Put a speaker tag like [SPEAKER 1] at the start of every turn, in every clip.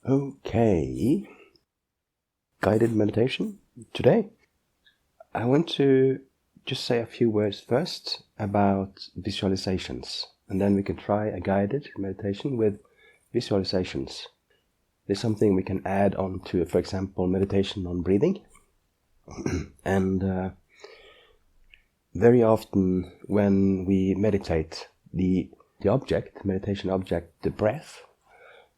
[SPEAKER 1] Okay, guided meditation today. I want to just say a few words first about visualizations, and then we can try a guided meditation with visualizations. There's something we can add on to, for example, meditation on breathing. And very often when we meditate, the meditation object, the breath,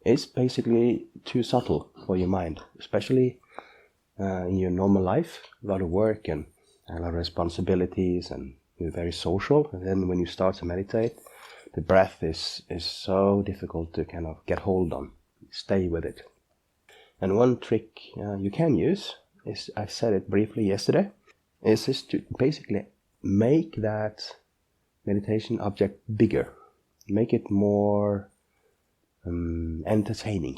[SPEAKER 1] is basically too subtle for your mind, especially in your normal life. A lot of work and a lot of responsibilities, and you're very social. And then when you start to meditate, the breath is so difficult to kind of get hold on, stay with it. And one trick you can use is, I said it briefly yesterday, is just to basically make that meditation object bigger, make it more entertaining.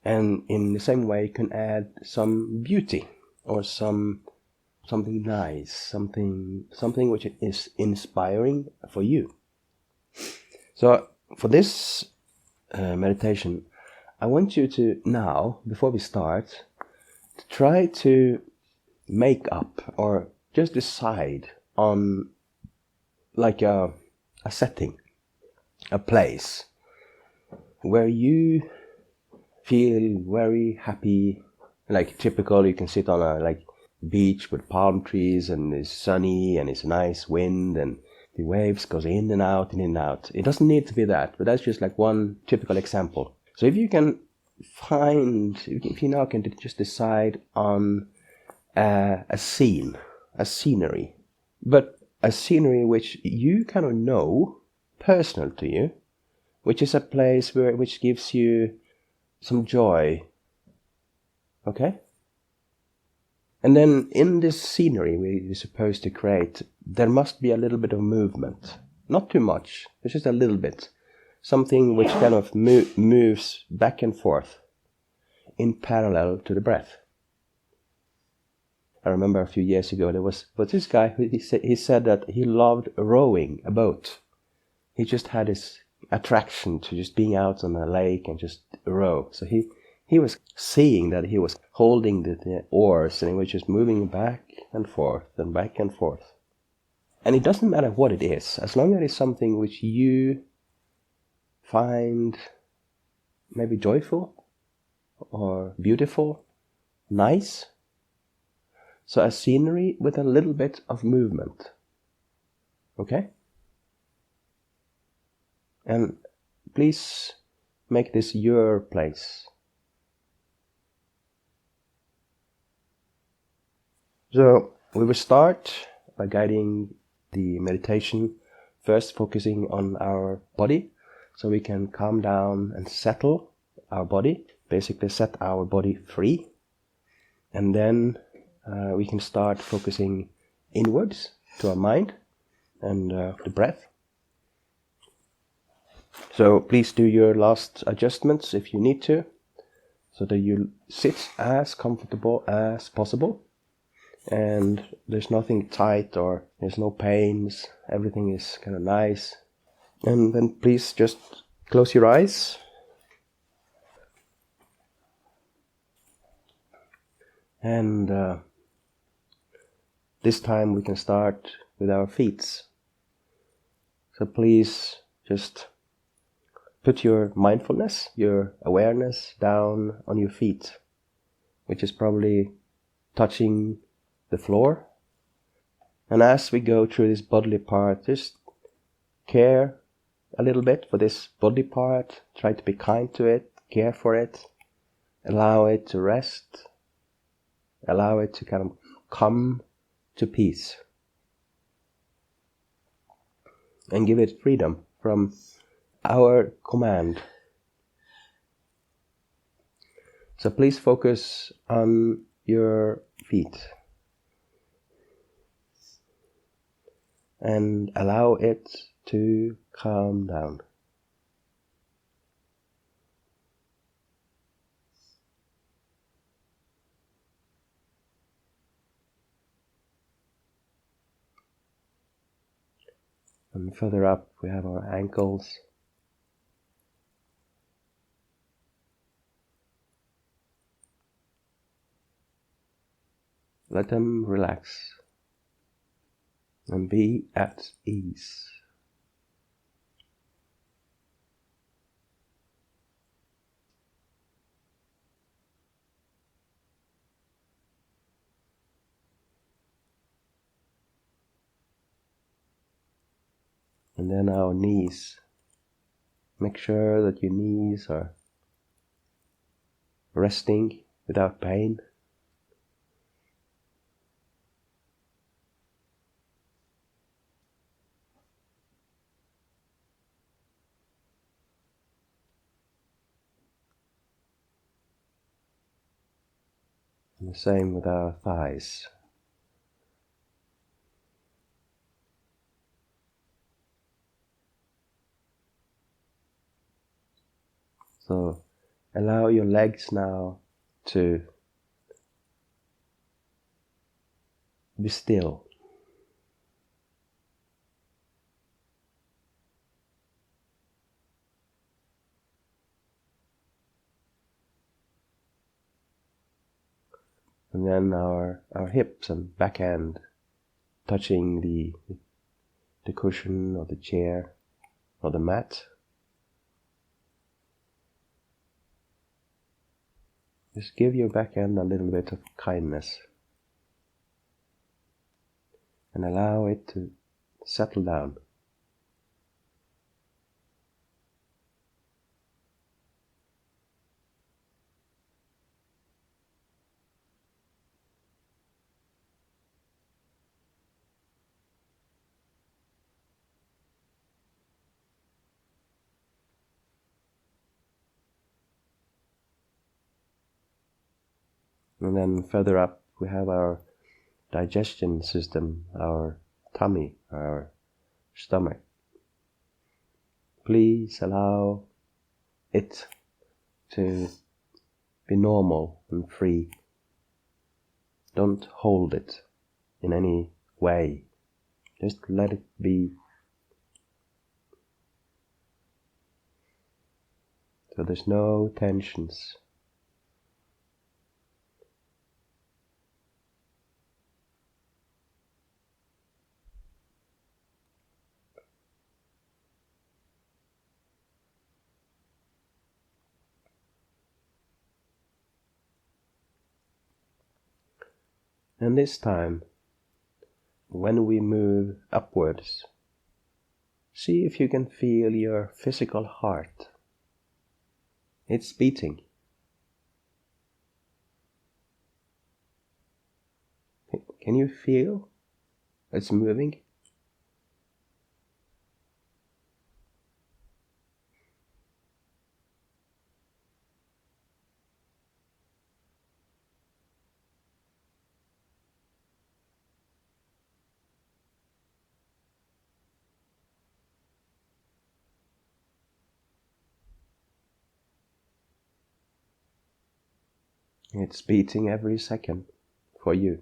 [SPEAKER 1] And in the same way, you can add some beauty or something nice, something which is inspiring for you. So for this meditation, I want you to now, before we start, to try to make up or just decide on like a setting, a place where you feel very happy. Like typical, you can sit on a beach with palm trees, and it's sunny and it's nice wind and the waves goes in and out and in and out. It doesn't need to be that, but that's just like one typical example. So if you can if you now can just decide on a scene, a scenery, but a scenery which you kind of know, personal to you, which is a place which gives you some joy. Okay? And then in this scenery we're supposed to create, there must be a little bit of movement. Not too much, it's just a little bit. Something which kind of moves back and forth in parallel to the breath. I remember a few years ago there was this guy who he said that he loved rowing a boat. He just had this attraction to just being out on a lake and just row. So he was seeing that he was holding the oars and he was just moving back and forth and back and forth. And it doesn't matter what it is, as long as it's something which you find maybe joyful or beautiful, nice. So a scenery with a little bit of movement. Okay? And please make this your place. So we will start by guiding the meditation, first focusing on our body, so we can calm down and settle our body, basically set our body free. And then we can start focusing inwards to our mind and the breath. So please do your last adjustments if you need to, so that you sit as comfortable as possible. And there's nothing tight or there's no pains. Everything is kind of nice. And then please just close your eyes. And this time we can start with our feet. So please just put your mindfulness, your awareness down on your feet, which is probably touching the floor. And as we go through this bodily part, just care a little bit for this bodily part. Try to be kind to it, care for it, allow it to rest, allow it to kind of come to peace, and give it freedom from our command. So please focus on your feet and allow it to calm down. And further up we have our ankles. let them relax and be at ease. And then our knees. Make sure that your knees are resting without pain. And the same with our thighs. So allow your legs now to be still. And then our hips and back end touching the cushion or the chair or the mat. Just give your back end a little bit of kindness and allow it to settle down. And then further up we have our digestion system, our tummy, our stomach. Please allow it to be normal and free. Don't hold it in any way. Just let it be. So there's no tensions. And this time, when we move upwards, see if you can feel your physical heart. It's beating. Can you feel it's moving? It's beating every second for you.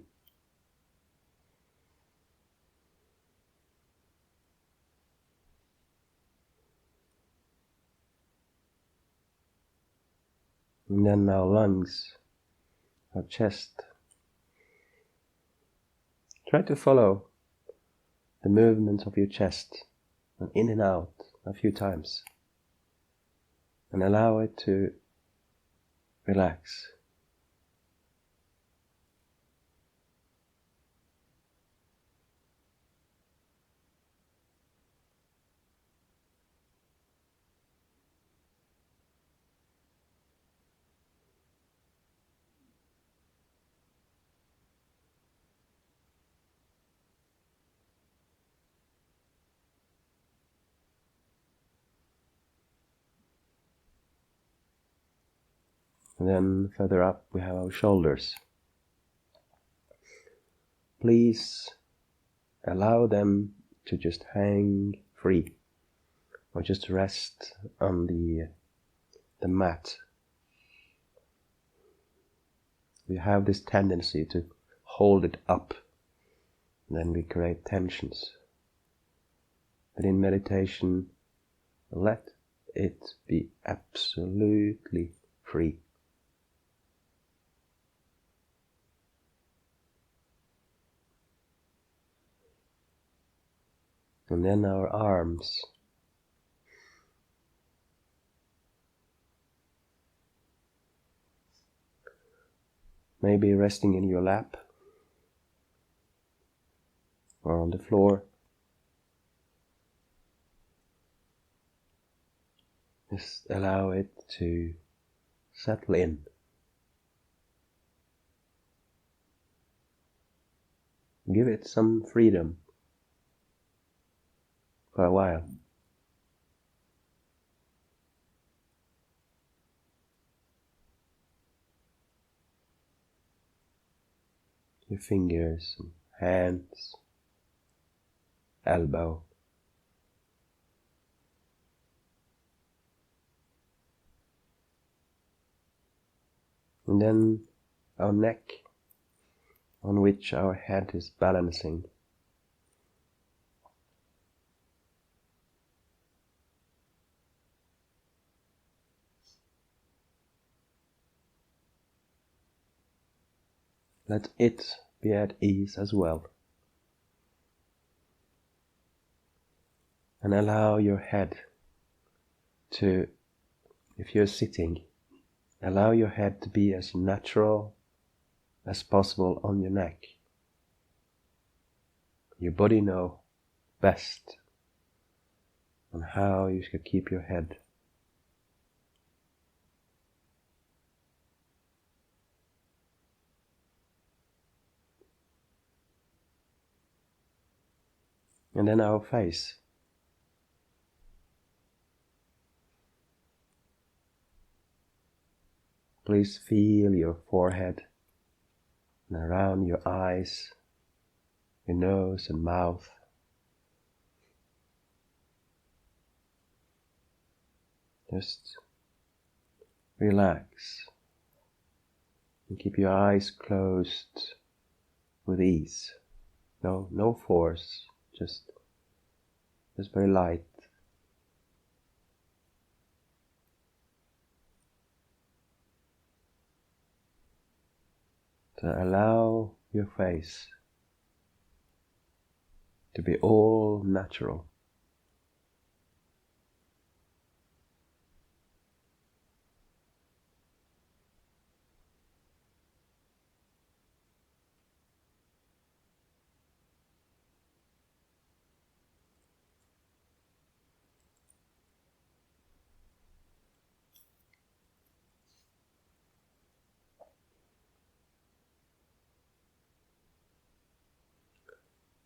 [SPEAKER 1] And then our lungs, our chest. Try to follow the movement of your chest and in and out a few times. And allow it to relax. And then further up we have our shoulders. Please allow them to just hang free or just rest on the mat. We have this tendency to hold it up, and then we create tensions. But in meditation, let it be absolutely free. And then our arms. Maybe resting in your lap or on the floor. Just allow it to settle in. Give it some freedom for a while. Your fingers, hands, elbow. And then our neck, on which our head is balancing. Let it be at ease as well. And allow your head to, if you're sitting, allow your head to be as natural as possible on your neck. Your body knows best on how you should keep your head. And then our face. Please feel your forehead and around your eyes, your nose and mouth. Just relax and keep your eyes closed with ease. No force, just very light. To allow your face to be all natural.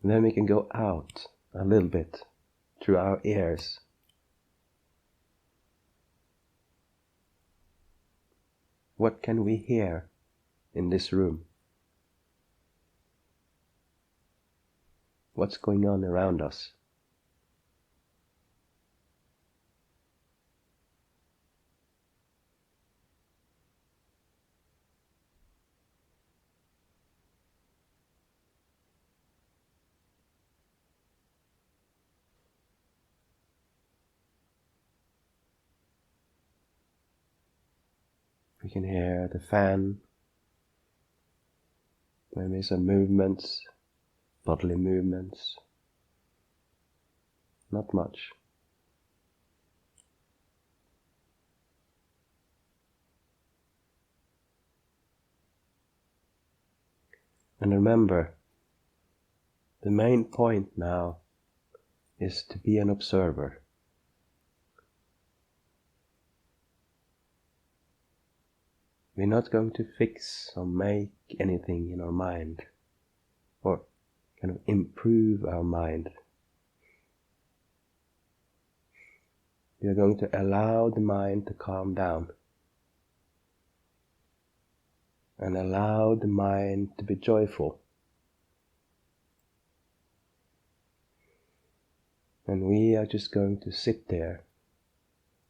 [SPEAKER 1] And then we can go out a little bit through our ears. What can we hear in this room? What's going on around us? We can hear the fan, maybe some movements, bodily movements. Not much. And remember, the main point now is to be an observer. We're not going to fix or make anything in our mind or kind of improve our mind. We are going to allow the mind to calm down and allow the mind to be joyful. And we are just going to sit there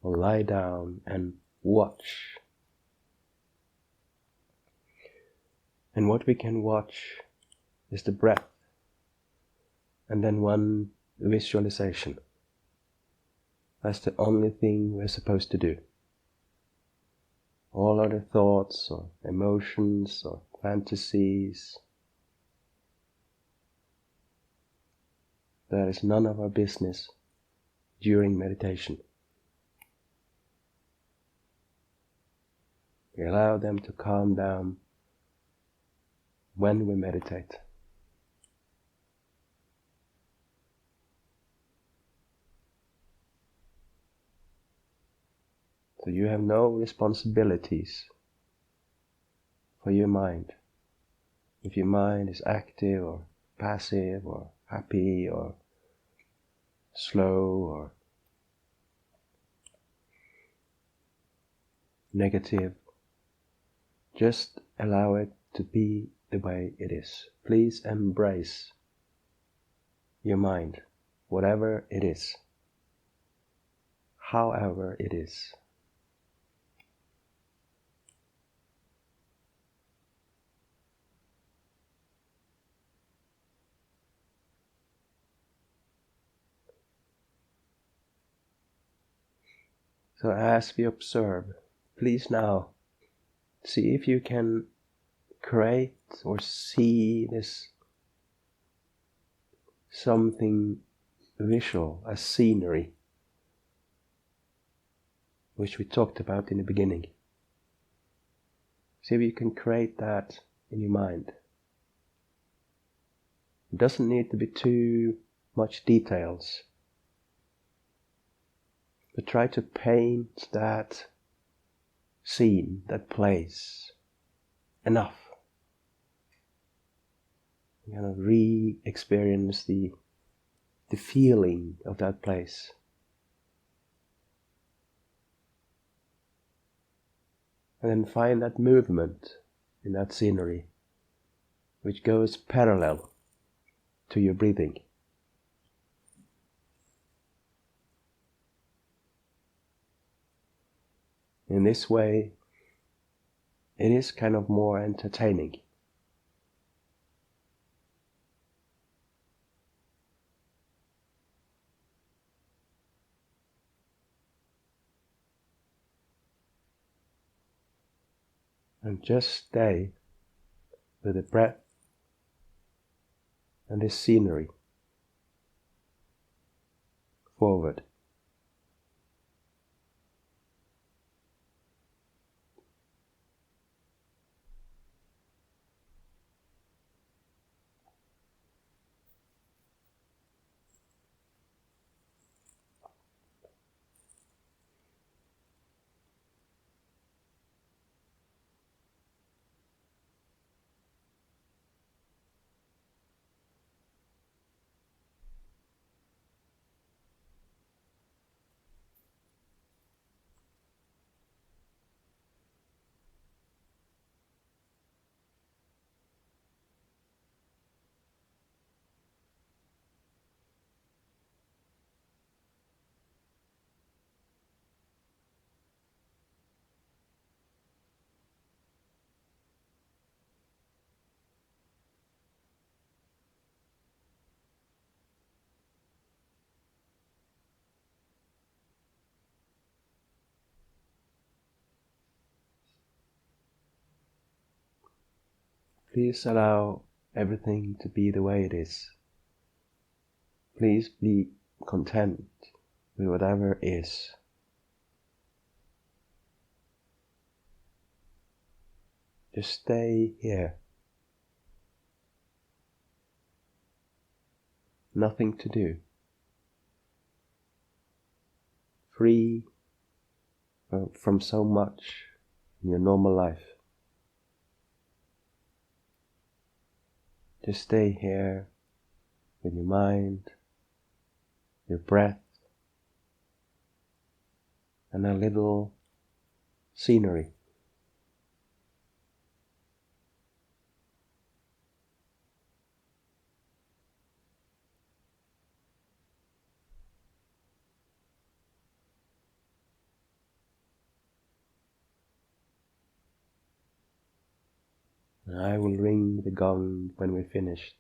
[SPEAKER 1] or lie down and watch. And what we can watch is the breath, and then one visualization. That's the only thing we're supposed to do. All other thoughts or emotions or fantasies, That is none of our business during meditation. We allow them to calm down when we meditate. So you have no responsibilities for your mind. If your mind is active or passive or happy or slow or negative, just allow it to be the way it is. Please embrace your mind, whatever it is, however it is. So as we observe, please now see if you can create or see this something visual, a scenery, which we talked about in the beginning. See if you can create that in your mind. It doesn't need to be too much details, but try to paint that scene, that place, enough. You're gonna re-experience the feeling of that place. And then find that movement in that scenery which goes parallel to your breathing. In this way, it is kind of more entertaining. And just stay with the breath and this scenery forward. Please allow everything to be the way it is. Please be content with whatever is. Just stay here. Nothing to do. Free from so much in your normal life. Just stay here with your mind, your breath, and a little scenery. And I will ring the gong when we're finished.